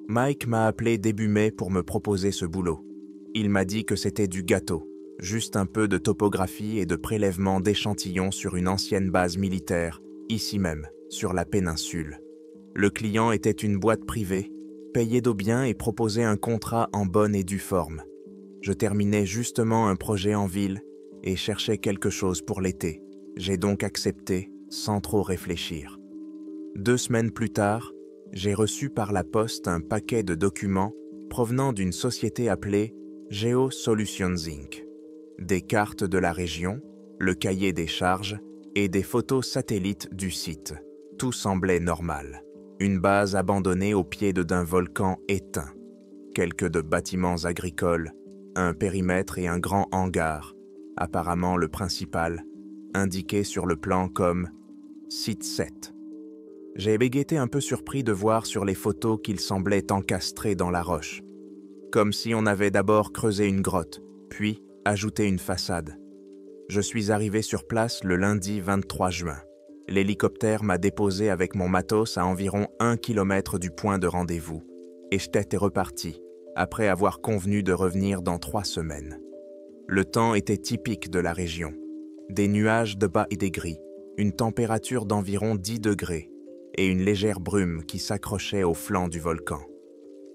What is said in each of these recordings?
Mike m'a appelé début mai pour me proposer ce boulot. Il m'a dit que c'était du gâteau, juste un peu de topographie et de prélèvement d'échantillons sur une ancienne base militaire, ici même, sur la péninsule. Le client était une boîte privée, payait d'au bien et proposait un contrat en bonne et due forme. Je terminais justement un projet en ville et cherchais quelque chose pour l'été. J'ai donc accepté, sans trop réfléchir. 2 semaines plus tard, j'ai reçu par la poste un paquet de documents provenant d'une société appelée Geo Solutions Inc. Des cartes de la région, le cahier des charges et des photos satellites du site. Tout semblait normal. Une base abandonnée au pied d'un volcan éteint. Quelques de bâtiments agricoles, un périmètre et un grand hangar, apparemment le principal, indiqué sur le plan comme « Site 7 ». J'ai été un peu surpris de voir sur les photos qu'il semblait encastré dans la roche, comme si on avait d'abord creusé une grotte, puis ajouté une façade. Je suis arrivé sur place le lundi 23 juin. L'hélicoptère m'a déposé avec mon matos à environ 1 kilomètre du point de rendez-vous, et j'étais reparti, après avoir convenu de revenir dans 3 semaines. Le temps était typique de la région. Des nuages de bas et des gris, une température d'environ 10 degrés, et une légère brume qui s'accrochait au flanc du volcan.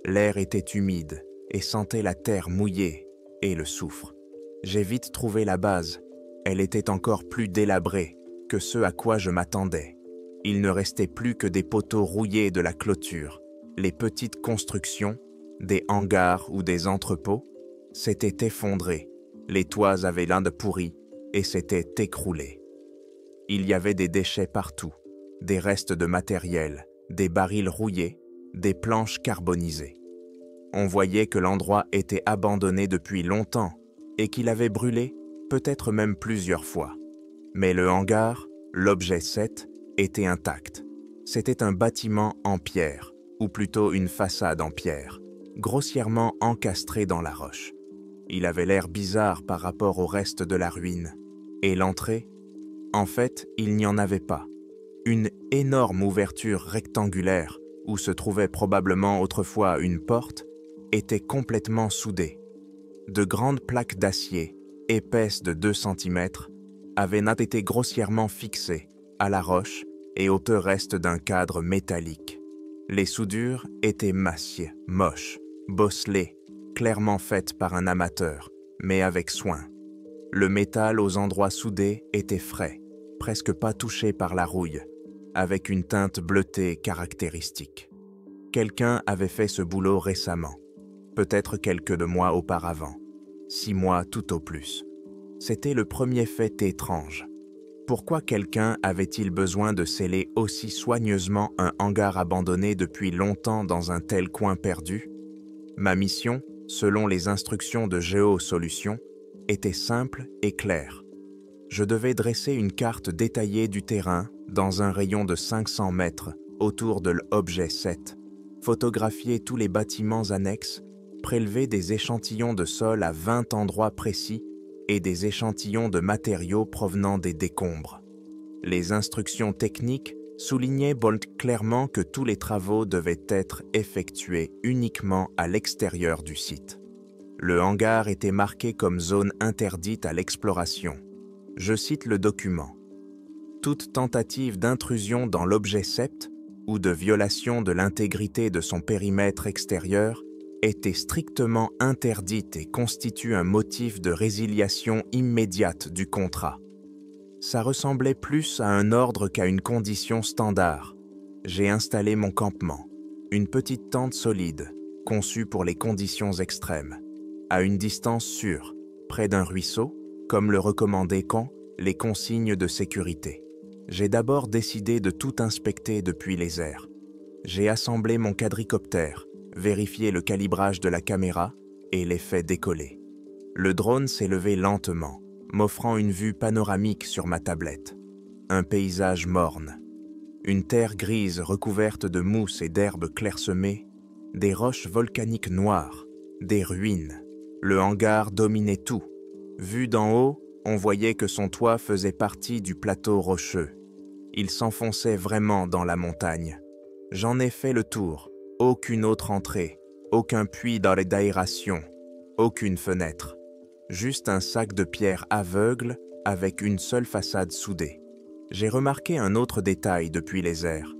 L'air était humide et sentait la terre mouillée et le soufre. J'ai vite trouvé la base. Elle était encore plus délabrée que ce à quoi je m'attendais. Il ne restait plus que des poteaux rouillés de la clôture. Les petites constructions, des hangars ou des entrepôts, s'étaient effondrés. Les toits avaient l'un de pourri et s'étaient écroulés. Il y avait des déchets partout. Des restes de matériel, des barils rouillés, des planches carbonisées. On voyait que l'endroit était abandonné depuis longtemps et qu'il avait brûlé, peut-être même plusieurs fois. Mais le hangar, l'objet 7, était intact. C'était un bâtiment en pierre, ou plutôt une façade en pierre, grossièrement encastrée dans la roche. Il avait l'air bizarre par rapport au reste de la ruine. Et l'entrée? En fait, il n'y en avait pas. Une énorme ouverture rectangulaire, où se trouvait probablement autrefois une porte, était complètement soudée. De grandes plaques d'acier, épaisses de 2 cm, avaient été grossièrement fixées à la roche et au peu reste d'un cadre métallique. Les soudures étaient massives, moches, bosselées, clairement faites par un amateur, mais avec soin. Le métal aux endroits soudés était frais, presque pas touché par la rouille, avec une teinte bleutée caractéristique. Quelqu'un avait fait ce boulot récemment, peut-être quelques de mois auparavant, 6 mois tout au plus. C'était le premier fait étrange. Pourquoi quelqu'un avait-il besoin de sceller aussi soigneusement un hangar abandonné depuis longtemps dans un tel coin perdu? Ma mission, selon les instructions de Geo Solutions, était simple et claire. Je devais dresser une carte détaillée du terrain dans un rayon de 500 mètres autour de l'objet 7, photographier tous les bâtiments annexes, prélever des échantillons de sol à 20 endroits précis et des échantillons de matériaux provenant des décombres. Les instructions techniques soulignaient clairement que tous les travaux devaient être effectués uniquement à l'extérieur du site. Le hangar était marqué comme zone interdite à l'exploration. Je cite le document. Toute tentative d'intrusion dans l'objet 7 ou de violation de l'intégrité de son périmètre extérieur était strictement interdite et constitue un motif de résiliation immédiate du contrat. Ça ressemblait plus à un ordre qu'à une condition standard. J'ai installé mon campement, une petite tente solide, conçue pour les conditions extrêmes, à une distance sûre, près d'un ruisseau, comme le recommandaient les consignes de sécurité. J'ai d'abord décidé de tout inspecter depuis les airs. J'ai assemblé mon quadricoptère, vérifié le calibrage de la caméra et les fait décoller. Le drone s'est levé lentement, m'offrant une vue panoramique sur ma tablette. Un paysage morne. Une terre grise recouverte de mousse et d'herbes clairsemées, des roches volcaniques noires, des ruines. Le hangar dominait tout. Vu d'en haut, on voyait que son toit faisait partie du plateau rocheux. Il s'enfonçait vraiment dans la montagne. J'en ai fait le tour, Aucune autre entrée, aucun puits d'aération, aucune fenêtre. Juste un sac de pierre aveugle avec une seule façade soudée. J'ai remarqué un autre détail depuis les airs.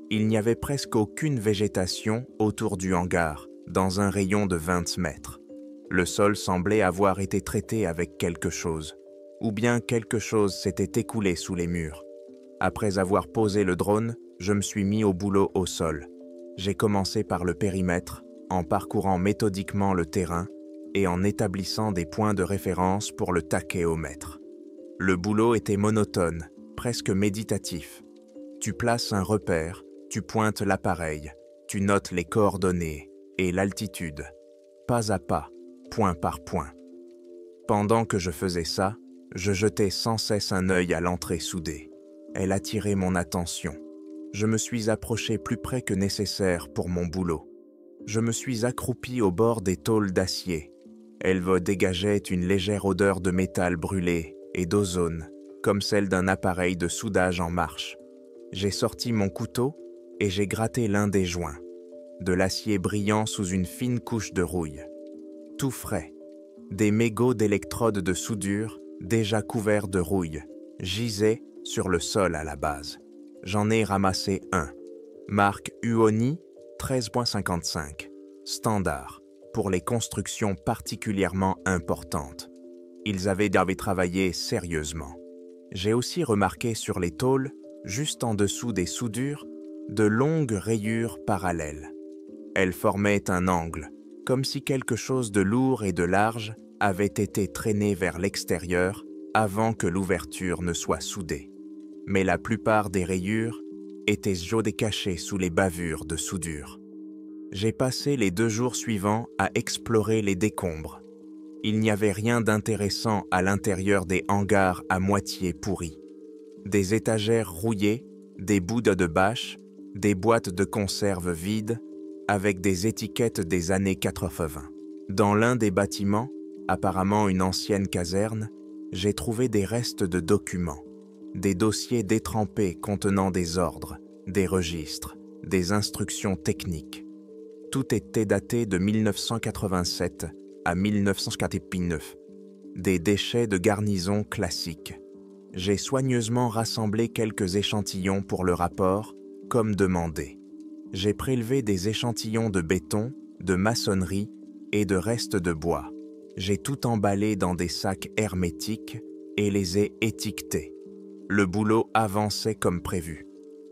Il n'y avait presque aucune végétation autour du hangar, dans un rayon de 20 mètres. Le sol semblait avoir été traité avec quelque chose, ou bien quelque chose s'était écoulé sous les murs. Après avoir posé le drone, je me suis mis au boulot au sol. J'ai commencé par le périmètre, en parcourant méthodiquement le terrain et en établissant des points de référence pour le tachéomètre. Le boulot était monotone, presque méditatif. Tu places un repère, tu pointes l'appareil, tu notes les coordonnées et l'altitude, pas à pas, point par point. Pendant que je faisais ça, je jetais sans cesse un œil à l'entrée soudée. Elle attirait mon attention. Je me suis approché plus près que nécessaire pour mon boulot. Je me suis accroupi au bord des tôles d'acier. Elles dégageaient une légère odeur de métal brûlé et d'ozone, comme celle d'un appareil de soudage en marche. J'ai sorti mon couteau et j'ai gratté l'un des joints. De l'acier brillant sous une fine couche de rouille. Tout frais. Des mégots d'électrodes de soudure, déjà couverts de rouille, gisaient sur le sol à la base. J'en ai ramassé un. Marque Uoni 13.55. Standard. Pour les constructions particulièrement importantes. Ils avaient travaillé sérieusement. J'ai aussi remarqué sur les tôles, juste en dessous des soudures, de longues rayures parallèles. Elles formaient un angle, comme si quelque chose de lourd et de large avait été traîné vers l'extérieur avant que l'ouverture ne soit soudée. Mais la plupart des rayures étaient cachées sous les bavures de soudure. J'ai passé les 2 jours suivants à explorer les décombres. Il n'y avait rien d'intéressant à l'intérieur des hangars à moitié pourris. Des étagères rouillées, des bouts de bâches, des boîtes de conserve vides, avec des étiquettes des années 80. Dans l'un des bâtiments, apparemment une ancienne caserne, j'ai trouvé des restes de documents, des dossiers détrempés contenant des ordres, des registres, des instructions techniques. Tout était daté de 1987 à 1989, des déchets de garnison classiques. J'ai soigneusement rassemblé quelques échantillons pour le rapport, comme demandé. J'ai prélevé des échantillons de béton, de maçonnerie et de restes de bois. J'ai tout emballé dans des sacs hermétiques et les ai étiquetés. Le boulot avançait comme prévu,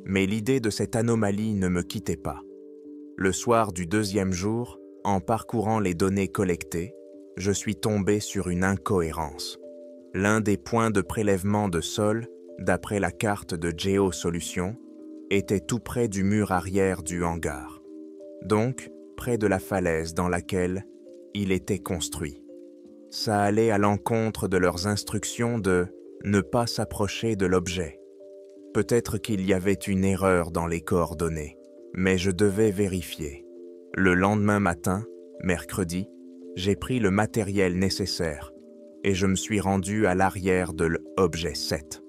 mais l'idée de cette anomalie ne me quittait pas. Le soir du 2e jour, en parcourant les données collectées, je suis tombé sur une incohérence. L'un des points de prélèvement de sol, d'après la carte de GeoSolutions, était tout près du mur arrière du hangar, donc près de la falaise dans laquelle il était construit. Ça allait à l'encontre de leurs instructions de ne pas s'approcher de l'objet. Peut-être qu'il y avait une erreur dans les coordonnées, mais je devais vérifier. Le lendemain matin, mercredi, j'ai pris le matériel nécessaire et je me suis rendu à l'arrière de l'objet 7.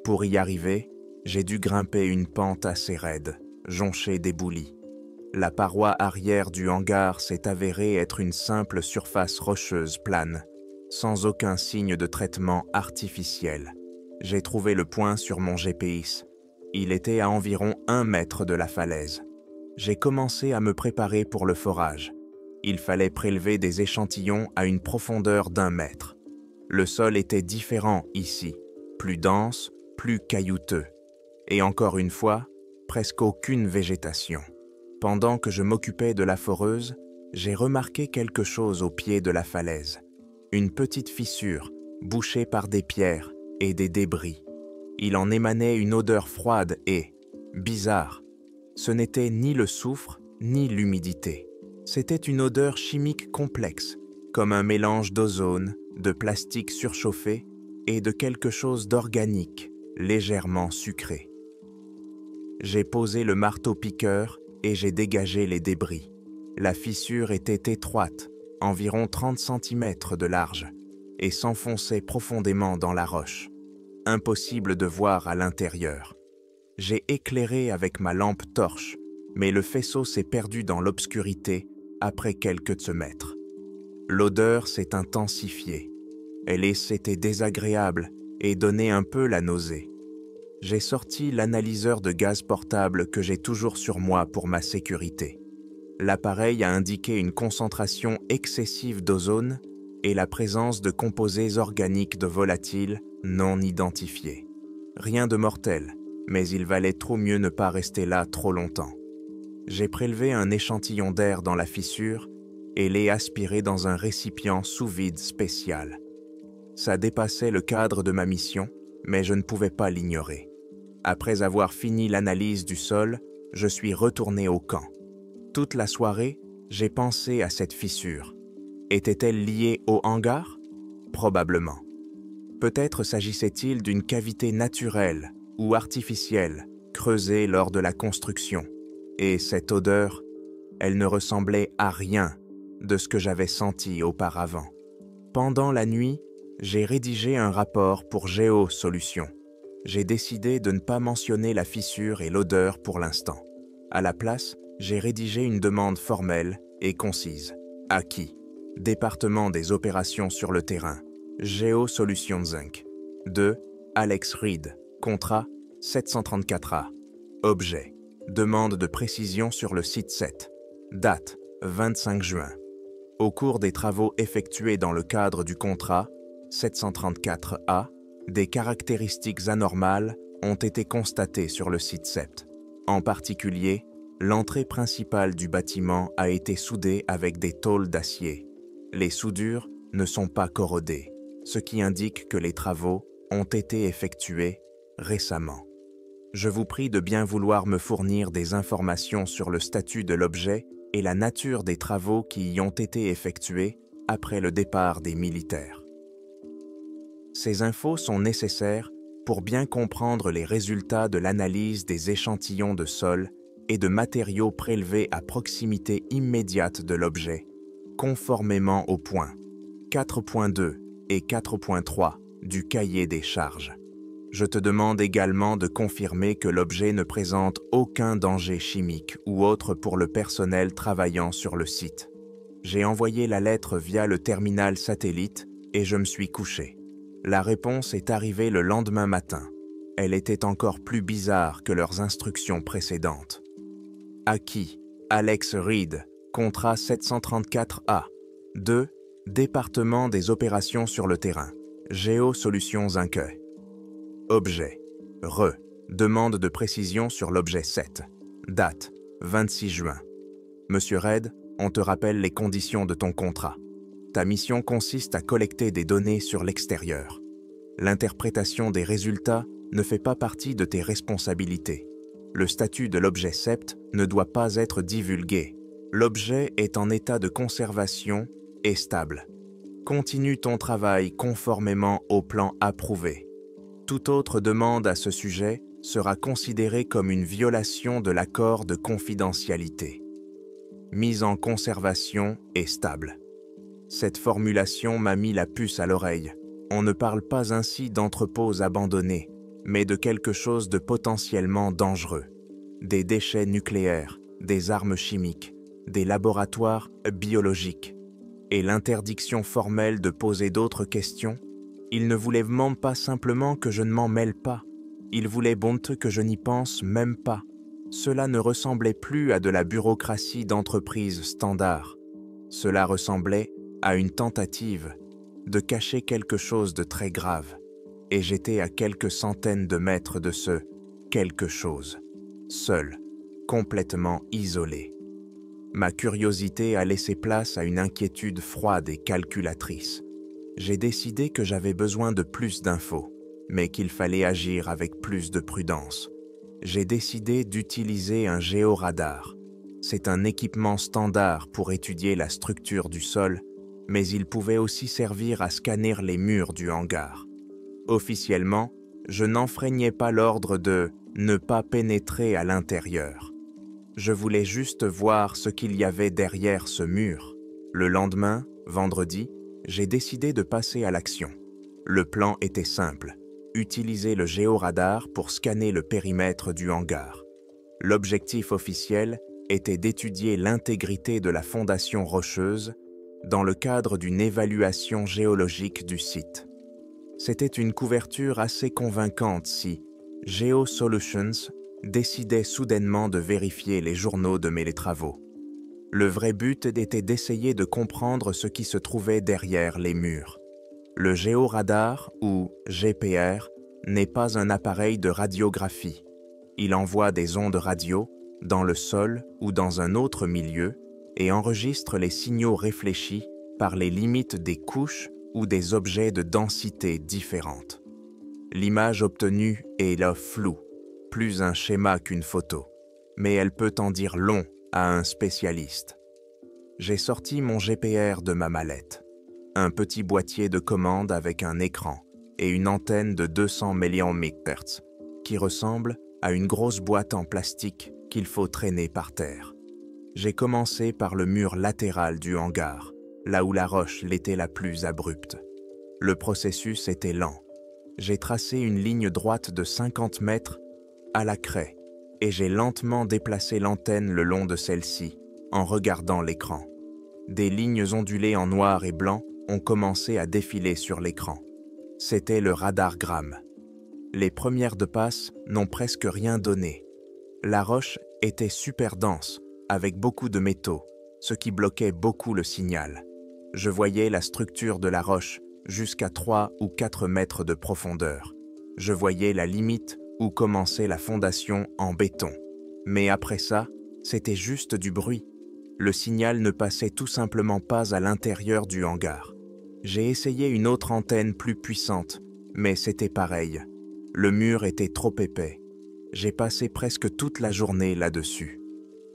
Pour y arriver, j'ai dû grimper une pente assez raide, jonchée d'éboulis. La paroi arrière du hangar s'est avérée être une simple surface rocheuse plane, sans aucun signe de traitement artificiel. J'ai trouvé le point sur mon GPS. Il était à environ 1 mètre de la falaise. J'ai commencé à me préparer pour le forage. Il fallait prélever des échantillons à une profondeur d'1 mètre. Le sol était différent ici, plus dense, plus caillouteux. Et encore une fois, presque aucune végétation. Pendant que je m'occupais de la foreuse, j'ai remarqué quelque chose au pied de la falaise. Une petite fissure, bouchée par des pierres et des débris. Il en émanait une odeur froide et bizarre. Ce n'était ni le soufre, ni l'humidité. C'était une odeur chimique complexe, comme un mélange d'ozone, de plastique surchauffé et de quelque chose d'organique, légèrement sucré. J'ai posé le marteau-piqueur et j'ai dégagé les débris. La fissure était étroite, environ 30 cm de large, et s'enfonçait profondément dans la roche. Impossible de voir à l'intérieur. J'ai éclairé avec ma lampe torche mais le faisceau s'est perdu dans l'obscurité après quelques mètres. L'odeur s'est intensifiée. C'était désagréable et donnait un peu la nausée. J'ai sorti l'analyseur de gaz portable que j'ai toujours sur moi pour ma sécurité. L'appareil a indiqué une concentration excessive d'ozone et la présence de composés organiques de volatiles non identifiés. Rien de mortel, mais il valait trop mieux ne pas rester là trop longtemps. J'ai prélevé un échantillon d'air dans la fissure et l'ai aspiré dans un récipient sous vide spécial. Ça dépassait le cadre de ma mission, mais je ne pouvais pas l'ignorer. Après avoir fini l'analyse du sol, je suis retourné au camp. Toute la soirée, j'ai pensé à cette fissure. Était-elle liée au hangar? Probablement. Peut-être s'agissait-il d'une cavité naturelle ou artificielle creusée lors de la construction. Et cette odeur, elle ne ressemblait à rien de ce que j'avais senti auparavant. Pendant la nuit, j'ai rédigé un rapport pour Géo Solutions. J'ai décidé de ne pas mentionner la fissure et l'odeur pour l'instant. À la place, j'ai rédigé une demande formelle et concise. À qui? Département des opérations sur le terrain. Géo Solutions Inc. 2. Alex Reed. Contrat 734A. Objet. Demande de précision sur le site 7. Date 25 juin. Au cours des travaux effectués dans le cadre du contrat 734A, des caractéristiques anormales ont été constatées sur le site 7. En particulier, l'entrée principale du bâtiment a été soudée avec des tôles d'acier. Les soudures ne sont pas corrodées, ce qui indique que les travaux ont été effectués récemment. Je vous prie de bien vouloir me fournir des informations sur le statut de l'objet et la nature des travaux qui y ont été effectués après le départ des militaires. Ces infos sont nécessaires pour bien comprendre les résultats de l'analyse des échantillons de sol et de matériaux prélevés à proximité immédiate de l'objet, conformément aux points 4.2 et 4.3 du cahier des charges. Je te demande également de confirmer que l'objet ne présente aucun danger chimique ou autre pour le personnel travaillant sur le site. J'ai envoyé la lettre via le terminal satellite et je me suis couché. La réponse est arrivée le lendemain matin. Elle était encore plus bizarre que leurs instructions précédentes. À qui? Alex Reed, contrat 734A. 2. Département des opérations sur le terrain. Géo Solutions Inc. Objet. Demande de précision sur l'objet 7. Date. 26 juin. Monsieur Reed, on te rappelle les conditions de ton contrat. Ta mission consiste à collecter des données sur l'extérieur. L'interprétation des résultats ne fait pas partie de tes responsabilités. Le statut de l'objet SEPT ne doit pas être divulgué. L'objet est en état de conservation et stable. Continue ton travail conformément au plan approuvé. Toute autre demande à ce sujet sera considérée comme une violation de l'accord de confidentialité. Mise en conservation et stable. Cette formulation m'a mis la puce à l'oreille. On ne parle pas ainsi d'entrepôts abandonnés, mais de quelque chose de potentiellement dangereux. Des déchets nucléaires, des armes chimiques, des laboratoires biologiques. Et l'interdiction formelle de poser d'autres questions, il ne voulait même pas simplement que je ne m'en mêle pas. Il voulait bonte que je n'y pense même pas. Cela ne ressemblait plus à de la bureaucratie d'entreprise standard. Cela ressemblait à une tentative de cacher quelque chose de très grave. Et j'étais à quelques centaines de mètres de ce quelque chose, seul, complètement isolé. Ma curiosité a laissé place à une inquiétude froide et calculatrice. J'ai décidé que j'avais besoin de plus d'infos, mais qu'il fallait agir avec plus de prudence. J'ai décidé d'utiliser un géoradar. C'est un équipement standard pour étudier la structure du sol, mais il pouvait aussi servir à scanner les murs du hangar. Officiellement, je n'enfreignais pas l'ordre de ne pas pénétrer à l'intérieur. Je voulais juste voir ce qu'il y avait derrière ce mur. Le lendemain, vendredi, j'ai décidé de passer à l'action. Le plan était simple, utiliser le géoradar pour scanner le périmètre du hangar. L'objectif officiel était d'étudier l'intégrité de la fondation rocheuse dans le cadre d'une évaluation géologique du site. C'était une couverture assez convaincante si GeoSolutions décidait soudainement de vérifier les journaux de mes travaux. Le vrai but était d'essayer de comprendre ce qui se trouvait derrière les murs. Le géoradar, ou GPR, n'est pas un appareil de radiographie. Il envoie des ondes radio dans le sol ou dans un autre milieu et enregistre les signaux réfléchis par les limites des couches ou des objets de densité différentes. L'image obtenue est là floue, plus un schéma qu'une photo, mais elle peut en dire long à un spécialiste. J'ai sorti mon GPR de ma mallette, un petit boîtier de commande avec un écran et une antenne de 200 mHz qui ressemble à une grosse boîte en plastique qu'il faut traîner par terre. J'ai commencé par le mur latéral du hangar, là où la roche l'était la plus abrupte. Le processus était lent. J'ai tracé une ligne droite de 50 mètres à la craie et j'ai lentement déplacé l'antenne le long de celle-ci en regardant l'écran. Des lignes ondulées en noir et blanc ont commencé à défiler sur l'écran. C'était le radargramme. Les premières de passe n'ont presque rien donné. La roche était super dense, avec beaucoup de métaux, ce qui bloquait beaucoup le signal. Je voyais la structure de la roche jusqu'à 3 ou 4 mètres de profondeur. Je voyais la limite où commençait la fondation en béton. Mais après ça, c'était juste du bruit. Le signal ne passait tout simplement pas à l'intérieur du hangar. J'ai essayé une autre antenne plus puissante, mais c'était pareil. Le mur était trop épais. J'ai passé presque toute la journée là-dessus.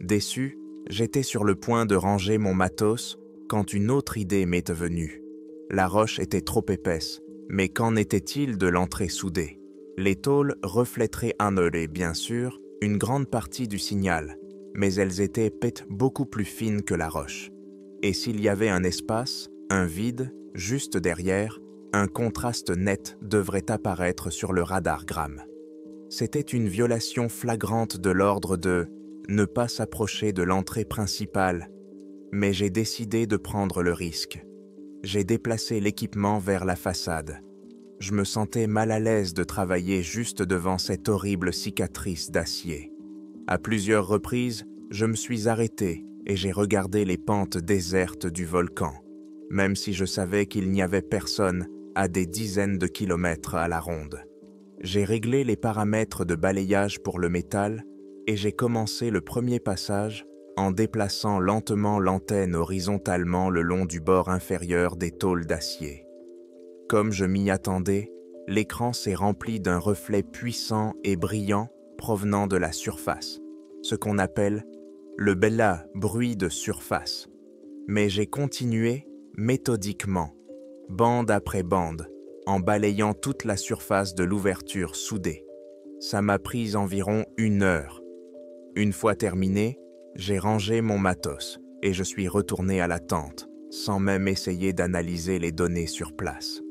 Déçu, j'étais sur le point de ranger mon matos quand une autre idée m'est venue. La roche était trop épaisse, mais qu'en était-il de l'entrée soudée? Les tôles reflèteraient bien sûr une grande partie du signal, mais elles étaient beaucoup plus fines que la roche. Et s'il y avait un espace, un vide, juste derrière, un contraste net devrait apparaître sur le radargramme. C'était une violation flagrante de l'ordre de ne pas s'approcher de l'entrée principale, mais j'ai décidé de prendre le risque. J'ai déplacé l'équipement vers la façade. Je me sentais mal à l'aise de travailler juste devant cette horrible cicatrice d'acier. À plusieurs reprises, je me suis arrêté et j'ai regardé les pentes désertes du volcan, même si je savais qu'il n'y avait personne à des dizaines de kilomètres à la ronde. J'ai réglé les paramètres de balayage pour le métal et j'ai commencé le premier passage en déplaçant lentement l'antenne horizontalement le long du bord inférieur des tôles d'acier. Comme je m'y attendais, l'écran s'est rempli d'un reflet puissant et brillant provenant de la surface, ce qu'on appelle le bella bruit de surface. Mais j'ai continué méthodiquement, bande après bande, en balayant toute la surface de l'ouverture soudée. Ça m'a pris environ 1 heure. Une fois terminé, j'ai rangé mon matos et je suis retourné à la tente, sans même essayer d'analyser les données sur place.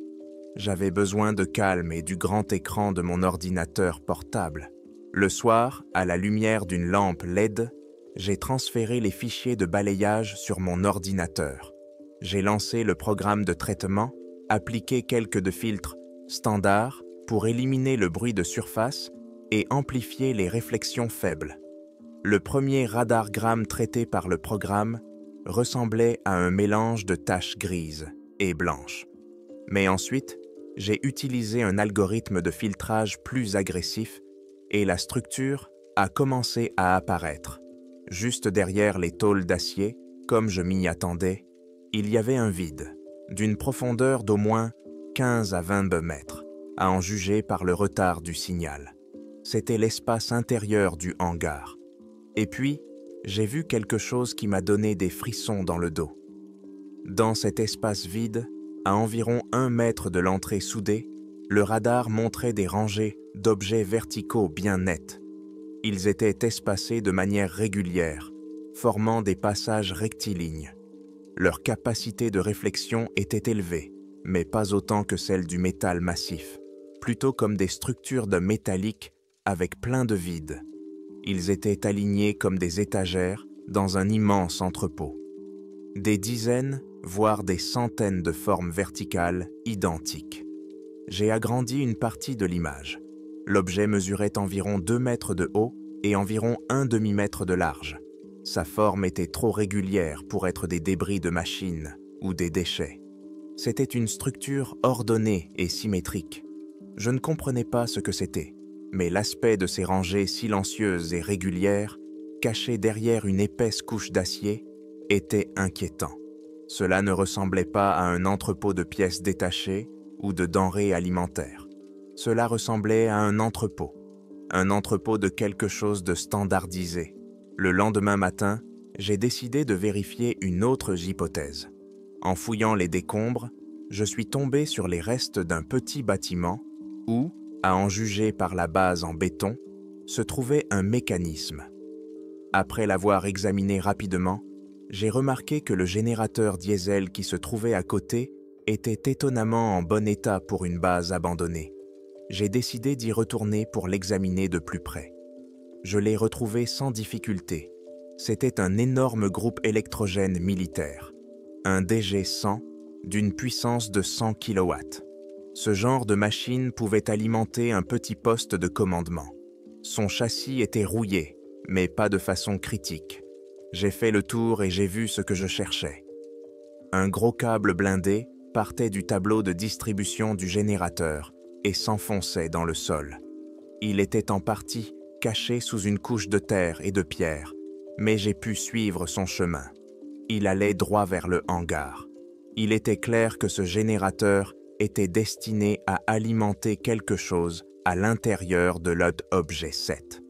J'avais besoin de calme et du grand écran de mon ordinateur portable. Le soir, à la lumière d'une lampe LED, j'ai transféré les fichiers de balayage sur mon ordinateur. J'ai lancé le programme de traitement, appliqué quelques de filtres standards pour éliminer le bruit de surface et amplifier les réflexions faibles. Le premier radargramme traité par le programme ressemblait à un mélange de taches grises et blanches. Mais ensuite, j'ai utilisé un algorithme de filtrage plus agressif et la structure a commencé à apparaître. Juste derrière les tôles d'acier, comme je m'y attendais, il y avait un vide, d'une profondeur d'au moins 15 à 20 mètres, à en juger par le retard du signal. C'était l'espace intérieur du hangar. Et puis, j'ai vu quelque chose qui m'a donné des frissons dans le dos. Dans cet espace vide, à environ 1 mètre de l'entrée soudée, le radar montrait des rangées d'objets verticaux bien nets. Ils étaient espacés de manière régulière, formant des passages rectilignes. Leur capacité de réflexion était élevée, mais pas autant que celle du métal massif, plutôt comme des structures de métallique avec plein de vide. Ils étaient alignés comme des étagères dans un immense entrepôt. Des dizaines, voire des centaines de formes verticales identiques. J'ai agrandi une partie de l'image. L'objet mesurait environ 2 mètres de haut et environ un demi-mètre de large. Sa forme était trop régulière pour être des débris de machines ou des déchets. C'était une structure ordonnée et symétrique. Je ne comprenais pas ce que c'était, mais l'aspect de ces rangées silencieuses et régulières, cachées derrière une épaisse couche d'acier, était inquiétant. Cela ne ressemblait pas à un entrepôt de pièces détachées ou de denrées alimentaires. Cela ressemblait à un entrepôt de quelque chose de standardisé. Le lendemain matin, j'ai décidé de vérifier une autre hypothèse. En fouillant les décombres, je suis tombé sur les restes d'un petit bâtiment où, à en juger par la base en béton, se trouvait un mécanisme. Après l'avoir examiné rapidement, j'ai remarqué que le générateur diesel qui se trouvait à côté était étonnamment en bon état pour une base abandonnée. J'ai décidé d'y retourner pour l'examiner de plus près. Je l'ai retrouvé sans difficulté. C'était un énorme groupe électrogène militaire, un DG-100 d'une puissance de 100 kW. Ce genre de machine pouvait alimenter un petit poste de commandement. Son châssis était rouillé, mais pas de façon critique. J'ai fait le tour et j'ai vu ce que je cherchais. Un gros câble blindé partait du tableau de distribution du générateur et s'enfonçait dans le sol. Il était en partie caché sous une couche de terre et de pierre, mais j'ai pu suivre son chemin. Il allait droit vers le hangar. Il était clair que ce générateur était destiné à alimenter quelque chose à l'intérieur de l'objet 7.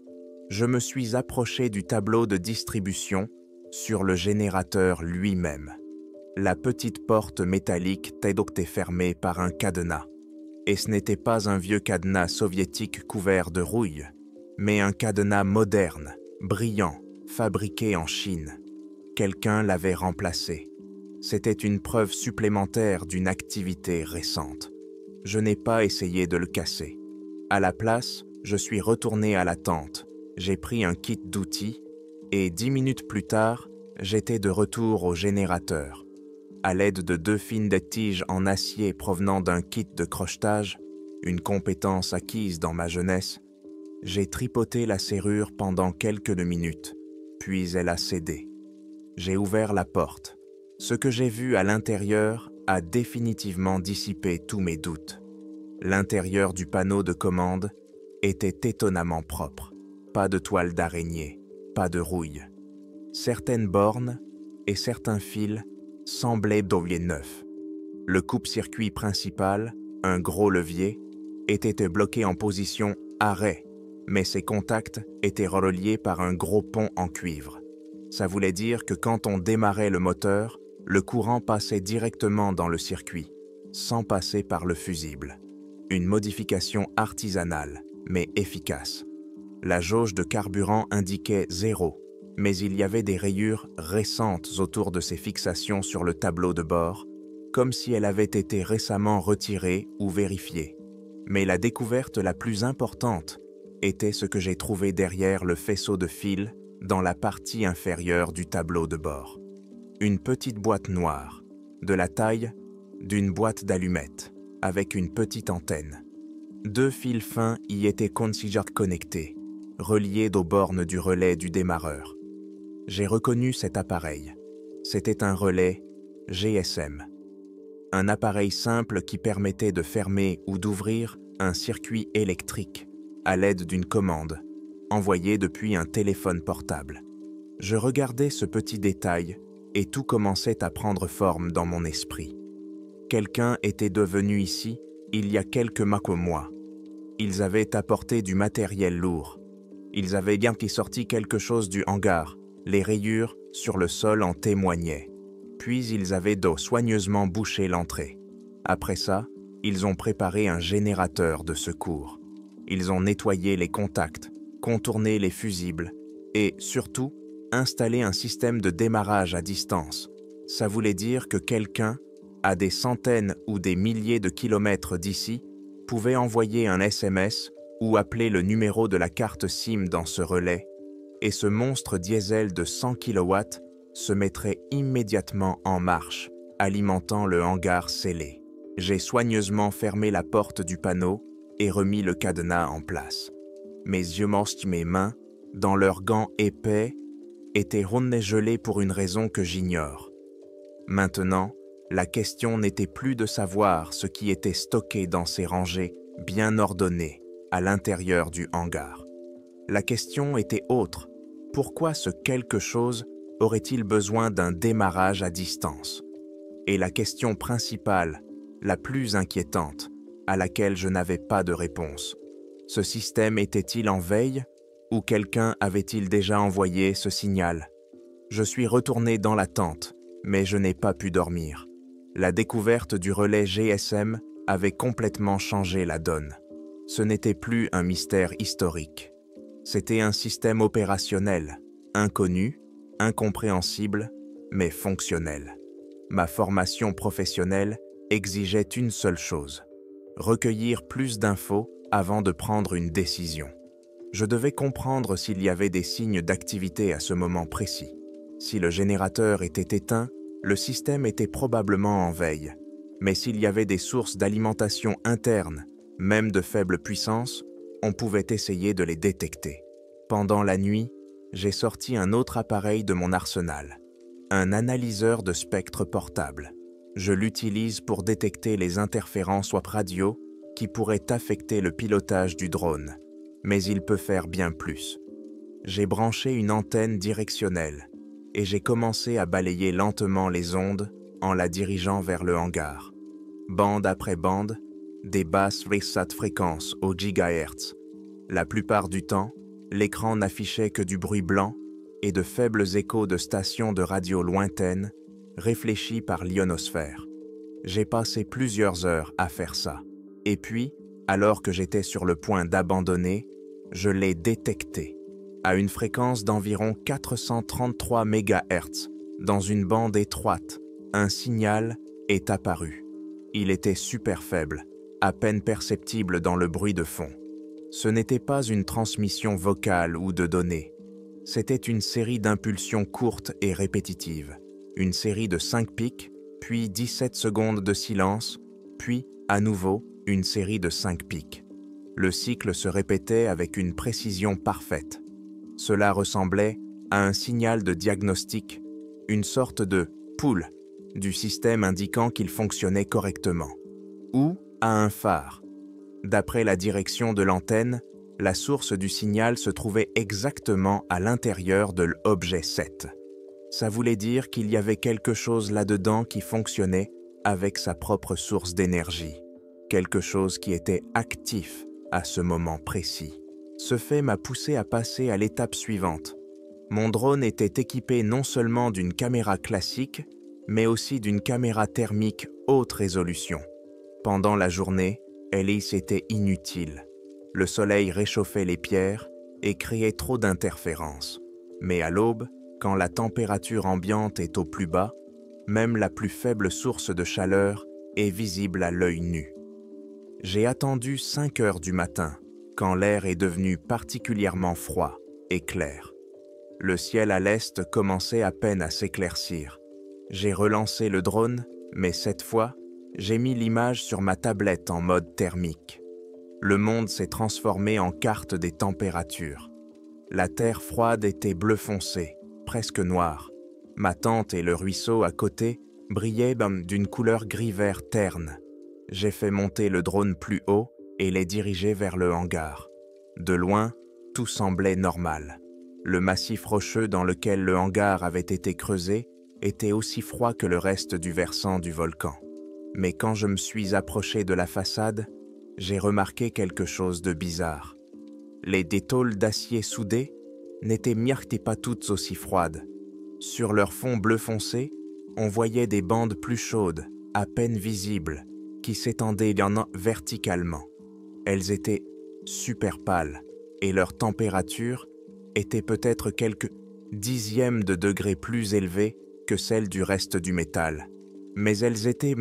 Je me suis approché du tableau de distribution sur le générateur lui-même. La petite porte métallique était fermée par un cadenas. Et ce n'était pas un vieux cadenas soviétique couvert de rouille, mais un cadenas moderne, brillant, fabriqué en Chine. Quelqu'un l'avait remplacé. C'était une preuve supplémentaire d'une activité récente. Je n'ai pas essayé de le casser. À la place, je suis retourné à la tente. J'ai pris un kit d'outils et 10 minutes plus tard, j'étais de retour au générateur. À l'aide de 2 fines tiges en acier provenant d'un kit de crochetage, une compétence acquise dans ma jeunesse, j'ai tripoté la serrure pendant quelques minutes, puis elle a cédé. J'ai ouvert la porte. Ce que j'ai vu à l'intérieur a définitivement dissipé tous mes doutes. L'intérieur du panneau de commande était étonnamment propre. Pas de toile d'araignée, pas de rouille. Certaines bornes et certains fils semblaient neufs. Le coupe-circuit principal, un gros levier, était bloqué en position arrêt, mais ses contacts étaient reliés par un gros pont en cuivre. Ça voulait dire que quand on démarrait le moteur, le courant passait directement dans le circuit, sans passer par le fusible. Une modification artisanale, mais efficace. La jauge de carburant indiquait 0, mais il y avait des rayures récentes autour de ces fixations sur le tableau de bord, comme si elles avaient été récemment retirées ou vérifiées. Mais la découverte la plus importante était ce que j'ai trouvé derrière le faisceau de fil dans la partie inférieure du tableau de bord. Une petite boîte noire, de la taille d'une boîte d'allumettes, avec une petite antenne. 2 fils fins y étaient connectés, reliés aux bornes du relais du démarreur. J'ai reconnu cet appareil. C'était un relais GSM. Un appareil simple qui permettait de fermer ou d'ouvrir un circuit électrique à l'aide d'une commande, envoyée depuis un téléphone portable. Je regardais ce petit détail et tout commençait à prendre forme dans mon esprit. Quelqu'un était devenu ici il y a quelques mois. Ils avaient apporté du matériel lourd. Ils avaient bien sorti quelque chose du hangar. Les rayures sur le sol en témoignaient. Puis ils avaient soigneusement bouché l'entrée. Après ça, ils ont préparé un générateur de secours. Ils ont nettoyé les contacts, contourné les fusibles et, surtout, installé un système de démarrage à distance. Ça voulait dire que quelqu'un, à des centaines ou des milliers de kilomètres d'ici, pouvait envoyer un SMS ou appeler le numéro de la carte SIM dans ce relais et ce monstre diesel de 100 kW se mettrait immédiatement en marche, alimentant le hangar scellé. J'ai soigneusement fermé la porte du panneau et remis le cadenas en place. Mes yeux moches, mes mains, dans leurs gants épais, étaient rondes gelées pour une raison que j'ignore. Maintenant, la question n'était plus de savoir ce qui était stocké dans ces rangées bien ordonnées à l'intérieur du hangar. La question était autre. Pourquoi ce quelque chose aurait-il besoin d'un démarrage à distance? Et la question principale, la plus inquiétante, à laquelle je n'avais pas de réponse. Ce système était-il en veille ou quelqu'un avait-il déjà envoyé ce signal? Je suis retourné dans la tente, mais je n'ai pas pu dormir. La découverte du relais GSM avait complètement changé la donne. Ce n'était plus un mystère historique. C'était un système opérationnel, inconnu, incompréhensible, mais fonctionnel. Ma formation professionnelle exigeait une seule chose: recueillir plus d'infos avant de prendre une décision. Je devais comprendre s'il y avait des signes d'activité à ce moment précis. Si le générateur était éteint, le système était probablement en veille. Mais s'il y avait des sources d'alimentation interne, même de faible puissance, on pouvait essayer de les détecter. Pendant la nuit, j'ai sorti un autre appareil de mon arsenal, un analyseur de spectre portable. Je l'utilise pour détecter les interférences web radio qui pourraient affecter le pilotage du drone, mais il peut faire bien plus. J'ai branché une antenne directionnelle et j'ai commencé à balayer lentement les ondes en la dirigeant vers le hangar. Bande après bande, des basses fréquences au gigahertz. La plupart du temps, l'écran n'affichait que du bruit blanc et de faibles échos de stations de radio lointaines, réfléchis par l'ionosphère. J'ai passé plusieurs heures à faire ça. Et puis, alors que j'étais sur le point d'abandonner, je l'ai détecté. À une fréquence d'environ 433 MHz, dans une bande étroite, un signal est apparu. Il était super faible, à peine perceptible dans le bruit de fond. Ce n'était pas une transmission vocale ou de données. C'était une série d'impulsions courtes et répétitives. Une série de 5 pics, puis 17 secondes de silence, puis, à nouveau, une série de 5 pics. Le cycle se répétait avec une précision parfaite. Cela ressemblait à un signal de diagnostic, une sorte de « pull » du système indiquant qu'il fonctionnait correctement, ou à un phare. D'après la direction de l'antenne, la source du signal se trouvait exactement à l'intérieur de l'objet 7. Ça voulait dire qu'il y avait quelque chose là-dedans qui fonctionnait avec sa propre source d'énergie, quelque chose qui était actif à ce moment précis. Ce fait m'a poussé à passer à l'étape suivante. Mon drone était équipé non seulement d'une caméra classique, mais aussi d'une caméra thermique haute résolution. Pendant la journée, l'hélice était inutile. Le soleil réchauffait les pierres et créait trop d'interférences. Mais à l'aube, quand la température ambiante est au plus bas, même la plus faible source de chaleur est visible à l'œil nu. J'ai attendu 5 heures du matin, quand l'air est devenu particulièrement froid et clair. Le ciel à l'est commençait à peine à s'éclaircir. J'ai relancé le drone, mais cette fois, j'ai mis l'image sur ma tablette en mode thermique. Le monde s'est transformé en carte des températures. La terre froide était bleu foncé, presque noire. Ma tente et le ruisseau à côté brillaient d'une couleur gris-vert terne. J'ai fait monter le drone plus haut et l'ai dirigé vers le hangar. De loin, tout semblait normal. Le massif rocheux dans lequel le hangar avait été creusé était aussi froid que le reste du versant du volcan. Mais quand je me suis approché de la façade, j'ai remarqué quelque chose de bizarre. Les tôles d'acier soudées n'étaient pas toutes aussi froides. Sur leur fond bleu foncé, on voyait des bandes plus chaudes, à peine visibles, qui s'étendaient verticalement. Elles étaient super pâles et leur température était peut-être quelques dixièmes de degrés plus élevée que celle du reste du métal. Mais elles étaient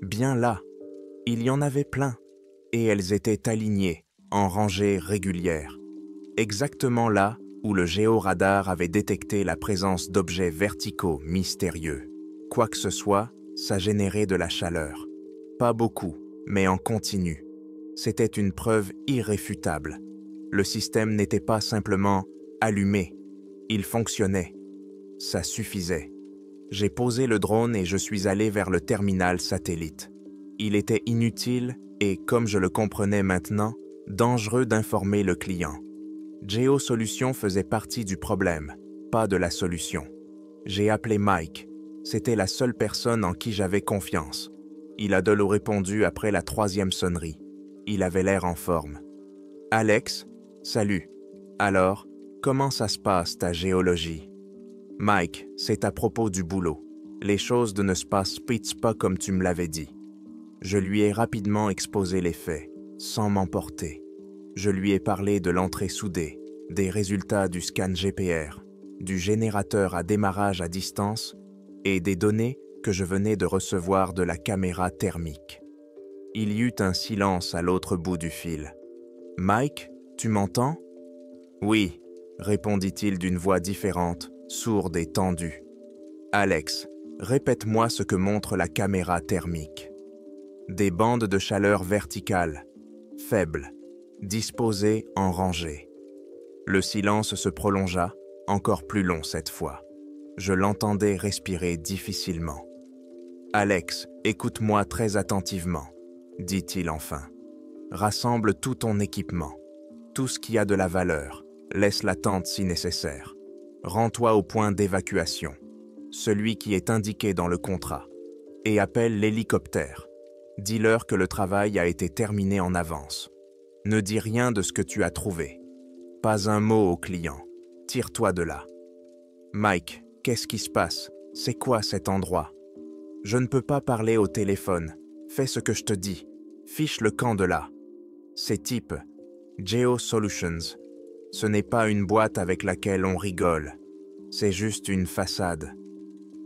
bien là. Il y en avait plein, et elles étaient alignées, en rangées régulières, exactement là où le géoradar avait détecté la présence d'objets verticaux mystérieux. Quoi que ce soit, ça générait de la chaleur. Pas beaucoup, mais en continu. C'était une preuve irréfutable. Le système n'était pas simplement allumé, il fonctionnait. Ça suffisait. J'ai posé le drone et je suis allé vers le terminal satellite. Il était inutile et, comme je le comprenais maintenant, dangereux d'informer le client. GeoSolutions faisait partie du problème, pas de la solution. J'ai appelé Mike. C'était la seule personne en qui j'avais confiance. Il a de l'eau répondu après la 3e sonnerie. Il avait l'air en forme. « Alex, salut. Alors, comment ça se passe ta géologie? » « Mike, c'est à propos du boulot. Les choses ne se passent pas comme tu me l'avais dit. » Je lui ai rapidement exposé les faits, sans m'emporter. Je lui ai parlé de l'entrée soudée, des résultats du scan GPR, du générateur à démarrage à distance et des données que je venais de recevoir de la caméra thermique. Il y eut un silence à l'autre bout du fil. « Mike, tu m'entends? » « Oui, » répondit-il d'une voix différente, sourde et tendue. « Alex, répète-moi ce que montre la caméra thermique. » Des bandes de chaleur verticales, faibles, disposées en rangées. Le silence se prolongea, encore plus long cette fois. Je l'entendais respirer difficilement. « Alex, écoute-moi très attentivement, » dit-il enfin. « Rassemble tout ton équipement, tout ce qui a de la valeur, laisse la tente si nécessaire. Rends-toi au point d'évacuation, celui qui est indiqué dans le contrat, et appelle l'hélicoptère. Dis-leur que le travail a été terminé en avance. Ne dis rien de ce que tu as trouvé. Pas un mot au client. Tire-toi de là. Mike, qu'est-ce qui se passe? C'est quoi cet endroit? Je ne peux pas parler au téléphone. Fais ce que je te dis. Fiche le camp de là. Ces types, GeoSolutions, ce n'est pas une boîte avec laquelle on rigole. C'est juste une façade.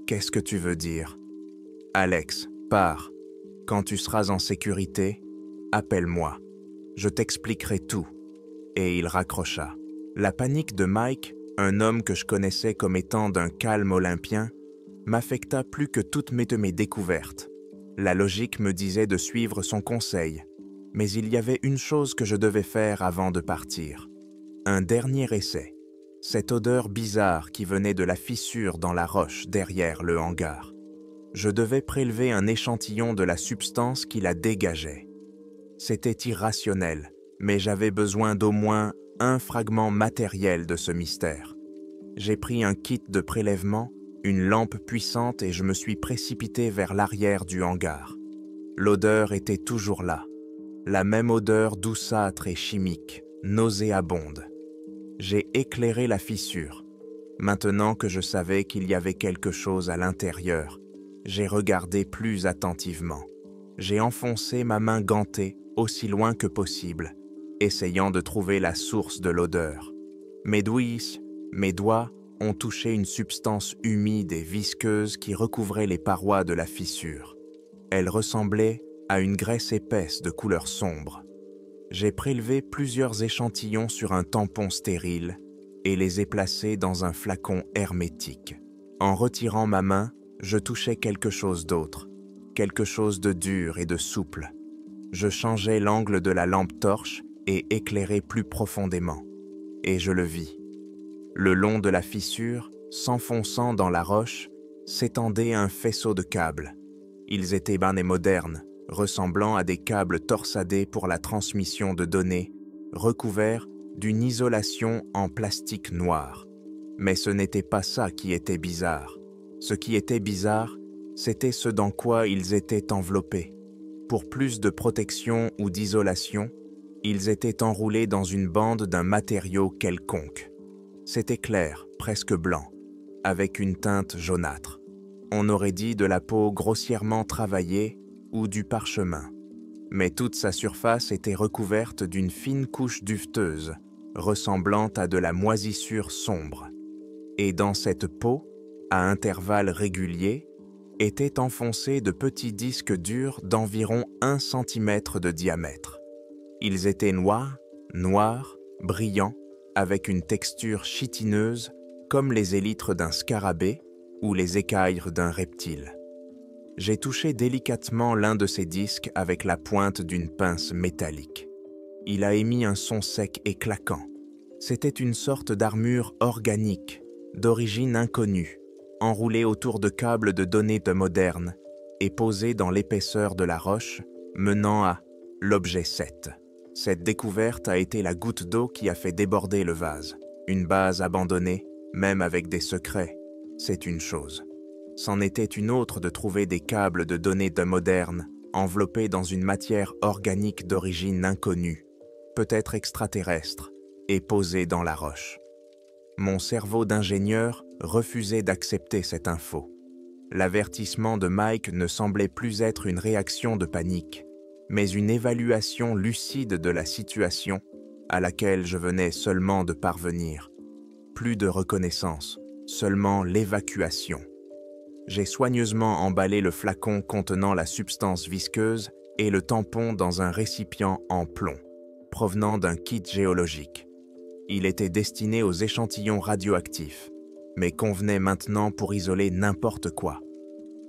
Qu'est-ce que tu veux dire? Alex, pars. Quand tu seras en sécurité, appelle-moi. Je t'expliquerai tout. Et il raccrocha. La panique de Mike, un homme que je connaissais comme étant d'un calme olympien, m'affecta plus que toutes mes découvertes. La logique me disait de suivre son conseil, mais il y avait une chose que je devais faire avant de partir. Un dernier essai. Cette odeur bizarre qui venait de la fissure dans la roche derrière le hangar. Je devais prélever un échantillon de la substance qui la dégageait. C'était irrationnel, mais j'avais besoin d'au moins un fragment matériel de ce mystère. J'ai pris un kit de prélèvement, une lampe puissante et je me suis précipité vers l'arrière du hangar. L'odeur était toujours là, la même odeur douceâtre et chimique, nauséabonde. J'ai éclairé la fissure. Maintenant que je savais qu'il y avait quelque chose à l'intérieur, j'ai regardé plus attentivement. J'ai enfoncé ma main gantée aussi loin que possible, essayant de trouver la source de l'odeur. Mes doigts ont touché une substance humide et visqueuse qui recouvrait les parois de la fissure. Elle ressemblait à une graisse épaisse de couleur sombre. J'ai prélevé plusieurs échantillons sur un tampon stérile et les ai placés dans un flacon hermétique. En retirant ma main, je touchais quelque chose d'autre, quelque chose de dur et de souple. Je changeais l'angle de la lampe torche et éclairais plus profondément. Et je le vis. Le long de la fissure, s'enfonçant dans la roche, s'étendait un faisceau de câbles. Ils étaient et modernes, ressemblant à des câbles torsadés pour la transmission de données, recouverts d'une isolation en plastique noir. Mais ce n'était pas ça qui était bizarre. Ce qui était bizarre, c'était ce dans quoi ils étaient enveloppés. Pour plus de protection ou d'isolation, ils étaient enroulés dans une bande d'un matériau quelconque. C'était clair, presque blanc, avec une teinte jaunâtre. On aurait dit de la peau grossièrement travaillée ou du parchemin. Mais toute sa surface était recouverte d'une fine couche duveteuse, ressemblant à de la moisissure sombre. Et dans cette peau, à intervalles réguliers, étaient enfoncés de petits disques durs d'environ 1 cm de diamètre. Ils étaient noirs, brillants, avec une texture chitineuse comme les élytres d'un scarabée ou les écailles d'un reptile. J'ai touché délicatement l'un de ces disques avec la pointe d'une pince métallique. Il a émis un son sec et claquant. C'était une sorte d'armure organique, d'origine inconnue, enroulée autour de câbles de données de moderne et posée dans l'épaisseur de la roche, menant à l'objet 7. Cette découverte a été la goutte d'eau qui a fait déborder le vase. Une base abandonnée, même avec des secrets, c'est une chose. C'en était une autre de trouver des câbles de données de moderne, enveloppés dans une matière organique d'origine inconnue, peut-être extraterrestre, et posée dans la roche. Mon cerveau d'ingénieur refusait d'accepter cette info. L'avertissement de Mike ne semblait plus être une réaction de panique, mais une évaluation lucide de la situation à laquelle je venais seulement de parvenir. Plus de reconnaissance, seulement l'évacuation. J'ai soigneusement emballé le flacon contenant la substance visqueuse et le tampon dans un récipient en plomb, provenant d'un kit géologique. Il était destiné aux échantillons radioactifs, mais convenait maintenant pour isoler n'importe quoi.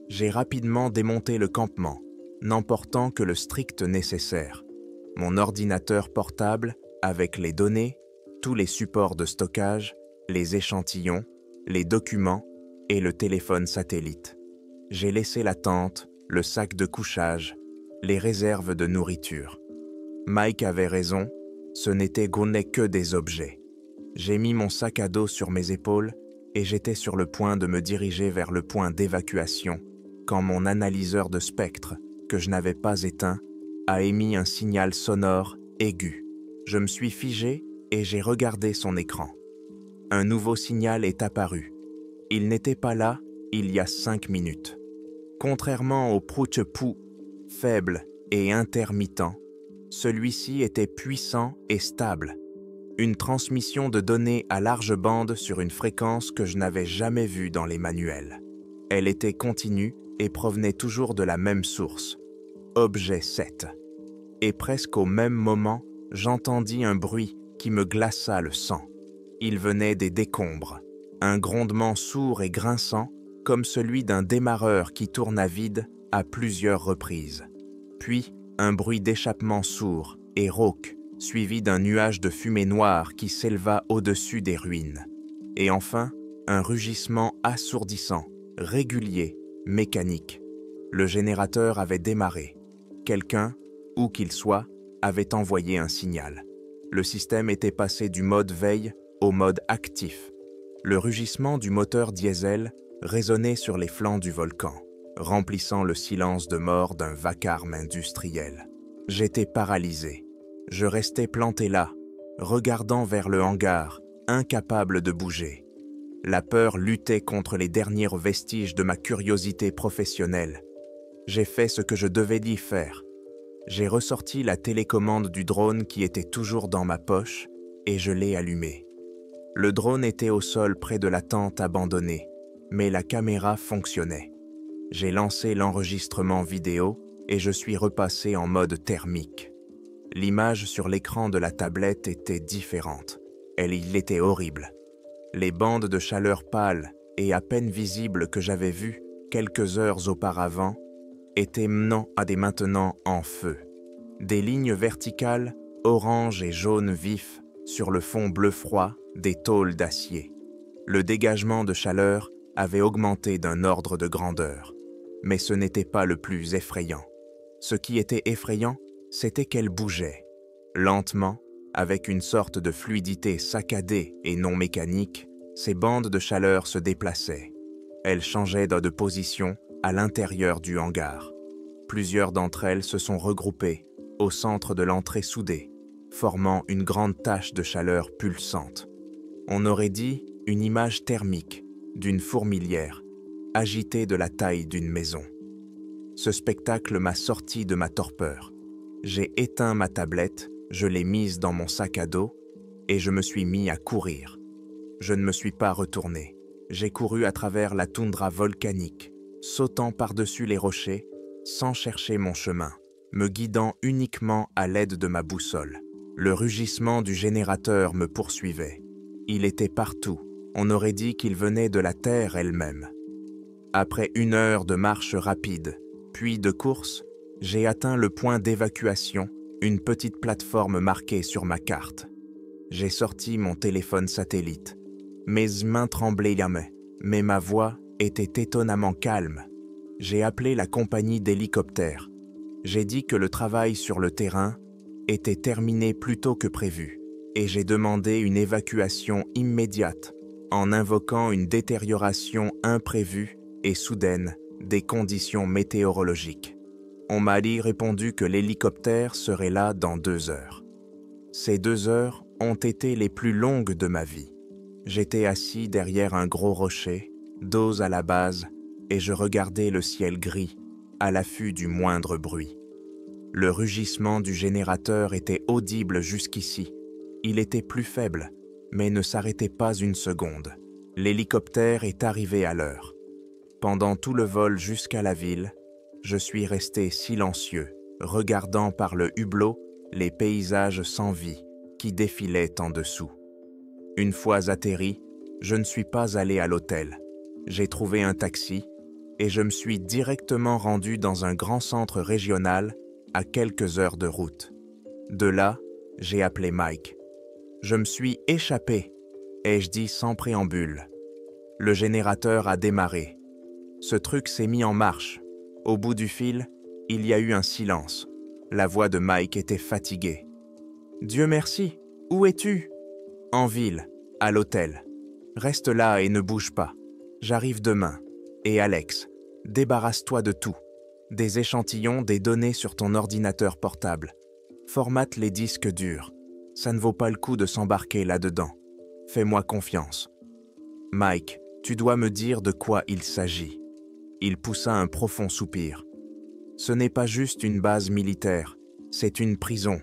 J'ai rapidement démonté le campement, n'emportant que le strict nécessaire. Mon ordinateur portable, avec les données, tous les supports de stockage, les échantillons, les documents et le téléphone satellite. J'ai laissé la tente, le sac de couchage, les réserves de nourriture. Mike avait raison, ce n'était que des objets. J'ai mis mon sac à dos sur mes épaules et j'étais sur le point de me diriger vers le point d'évacuation quand mon analyseur de spectre, que je n'avais pas éteint, a émis un signal sonore aigu. Je me suis figé et j'ai regardé son écran. Un nouveau signal est apparu. Il n'était pas là il y a 5 minutes. Contrairement au prout-pou, faible et intermittent, celui-ci était puissant et stable. Une transmission de données à large bande sur une fréquence que je n'avais jamais vue dans les manuels. Elle était continue et provenait toujours de la même source, objet 7. Et presque au même moment, j'entendis un bruit qui me glaça le sang. Il venait des décombres, un grondement sourd et grinçant comme celui d'un démarreur qui tourne à vide à plusieurs reprises. Puis, un bruit d'échappement sourd et rauque, suivi d'un nuage de fumée noire qui s'éleva au-dessus des ruines. Et enfin, un rugissement assourdissant, régulier, mécanique. Le générateur avait démarré. Quelqu'un, où qu'il soit, avait envoyé un signal. Le système était passé du mode veille au mode actif. Le rugissement du moteur diesel résonnait sur les flancs du volcan, remplissant le silence de mort d'un vacarme industriel. J'étais paralysé. Je restais planté là, regardant vers le hangar, incapable de bouger. La peur luttait contre les derniers vestiges de ma curiosité professionnelle. J'ai fait ce que je devais y faire. J'ai ressorti la télécommande du drone qui était toujours dans ma poche et je l'ai allumé. Le drone était au sol près de la tente abandonnée, mais la caméra fonctionnait. J'ai lancé l'enregistrement vidéo et je suis repassé en mode thermique. L'image sur l'écran de la tablette était différente. Il était horrible. Les bandes de chaleur pâles et à peine visibles que j'avais vues quelques heures auparavant étaient maintenant en feu. Des lignes verticales, orange et jaune vif, sur le fond bleu froid des tôles d'acier. Le dégagement de chaleur avait augmenté d'un ordre de grandeur. Mais ce n'était pas le plus effrayant. Ce qui était effrayant, c'était qu'elle bougeait. Lentement, avec une sorte de fluidité saccadée et non mécanique, ces bandes de chaleur se déplaçaient. Elles changeaient de position à l'intérieur du hangar. Plusieurs d'entre elles se sont regroupées au centre de l'entrée soudée, formant une grande tache de chaleur pulsante. On aurait dit une image thermique d'une fourmilière, agitée de la taille d'une maison. Ce spectacle m'a sorti de ma torpeur. J'ai éteint ma tablette, je l'ai mise dans mon sac à dos et je me suis mis à courir. Je ne me suis pas retourné. J'ai couru à travers la toundra volcanique, sautant par-dessus les rochers, sans chercher mon chemin, me guidant uniquement à l'aide de ma boussole. Le rugissement du générateur me poursuivait. Il était partout. On aurait dit qu'il venait de la terre elle-même. Après 1 heure de marche rapide, puis de course, j'ai atteint le point d'évacuation, une petite plateforme marquée sur ma carte. J'ai sorti mon téléphone satellite. Mes mains tremblaient jamais, mais ma voix était étonnamment calme. J'ai appelé la compagnie d'hélicoptères. J'ai dit que le travail sur le terrain était terminé plus tôt que prévu, et j'ai demandé une évacuation immédiate en invoquant une détérioration imprévue et soudaine des conditions météorologiques. On m'a répondu que l'hélicoptère serait là dans 2 heures. Ces 2 heures ont été les plus longues de ma vie. J'étais assis derrière un gros rocher, dos à la base, et je regardais le ciel gris, à l'affût du moindre bruit. Le rugissement du générateur était audible jusqu'ici. Il était plus faible, mais ne s'arrêtait pas une seconde. L'hélicoptère est arrivé à l'heure. Pendant tout le vol jusqu'à la ville, je suis resté silencieux, regardant par le hublot les paysages sans vie qui défilaient en dessous. Une fois atterri, je ne suis pas allé à l'hôtel. J'ai trouvé un taxi et je me suis directement rendu dans un grand centre régional à quelques heures de route. De là, j'ai appelé Mike. Je me suis échappé, ai-je dit sans préambule. Le générateur a démarré. Ce truc s'est mis en marche. Au bout du fil, il y a eu un silence. La voix de Mike était fatiguée. « Dieu merci, où es-tu ?»« En ville, à l'hôtel. Reste là et ne bouge pas. J'arrive demain. Et Alex, débarrasse-toi de tout. Des échantillons, des données sur ton ordinateur portable. Formate les disques durs. Ça ne vaut pas le coup de s'embarquer là-dedans. Fais-moi confiance. » « Mike, tu dois me dire de quoi il s'agit. » Il poussa un profond soupir. « Ce n'est pas juste une base militaire, c'est une prison,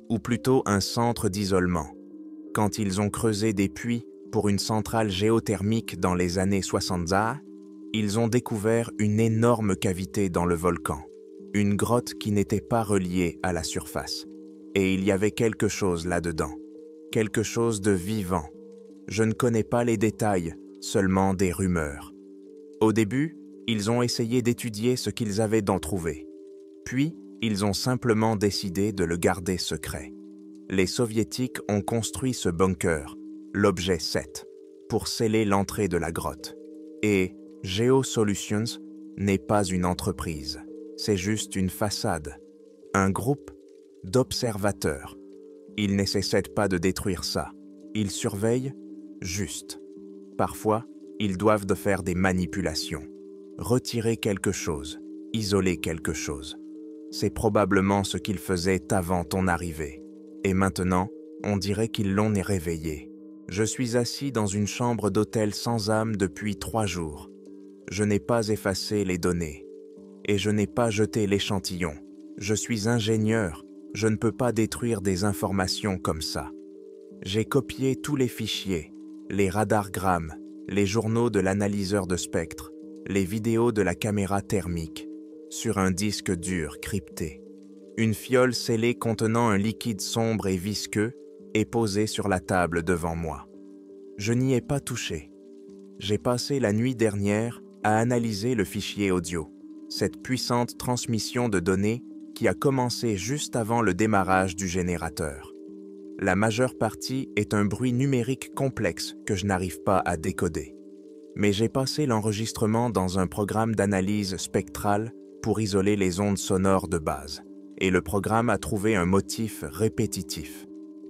ou plutôt un centre d'isolement. Quand ils ont creusé des puits pour une centrale géothermique dans les années 60, ils ont découvert une énorme cavité dans le volcan, une grotte qui n'était pas reliée à la surface. Et il y avait quelque chose là-dedans, quelque chose de vivant. Je ne connais pas les détails, seulement des rumeurs. Au début, ils ont essayé d'étudier ce qu'ils avaient d'en trouver. Puis, ils ont simplement décidé de le garder secret. Les Soviétiques ont construit ce bunker, l'objet 7, pour sceller l'entrée de la grotte. Et GeoSolutions n'est pas une entreprise, c'est juste une façade, un groupe d'observateurs. Ils n'essaient pas de détruire ça, ils surveillent juste. Parfois, ils doivent de faire des manipulations, retirer quelque chose, isoler quelque chose. C'est probablement ce qu'ils faisaient avant ton arrivée. Et maintenant, on dirait qu'ils l'ont réveillé. Je suis assis dans une chambre d'hôtel sans âme depuis 3 jours. Je n'ai pas effacé les données. Et je n'ai pas jeté l'échantillon. Je suis ingénieur. Je ne peux pas détruire des informations comme ça. J'ai copié tous les fichiers, les radargrammes, les journaux de l'analyseur de spectre, les vidéos de la caméra thermique, sur un disque dur crypté. Une fiole scellée contenant un liquide sombre et visqueux est posée sur la table devant moi. Je n'y ai pas touché. J'ai passé la nuit dernière à analyser le fichier audio, cette puissante transmission de données qui a commencé juste avant le démarrage du générateur. La majeure partie est un bruit numérique complexe que je n'arrive pas à décoder. Mais j'ai passé l'enregistrement dans un programme d'analyse spectrale pour isoler les ondes sonores de base, et le programme a trouvé un motif répétitif.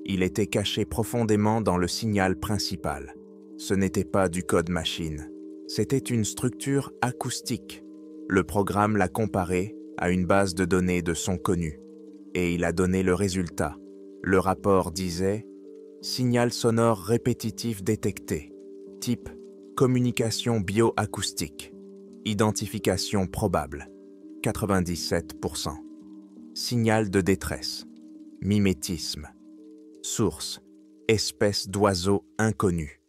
Il était caché profondément dans le signal principal. Ce n'était pas du code machine, c'était une structure acoustique. Le programme l'a comparé à une base de données de sons connus, et il a donné le résultat. Le rapport disait « Signal sonore répétitif détecté, type communication bioacoustique, identification probable, 97%. Signal de détresse, mimétisme, source, espèce d'oiseau inconnu,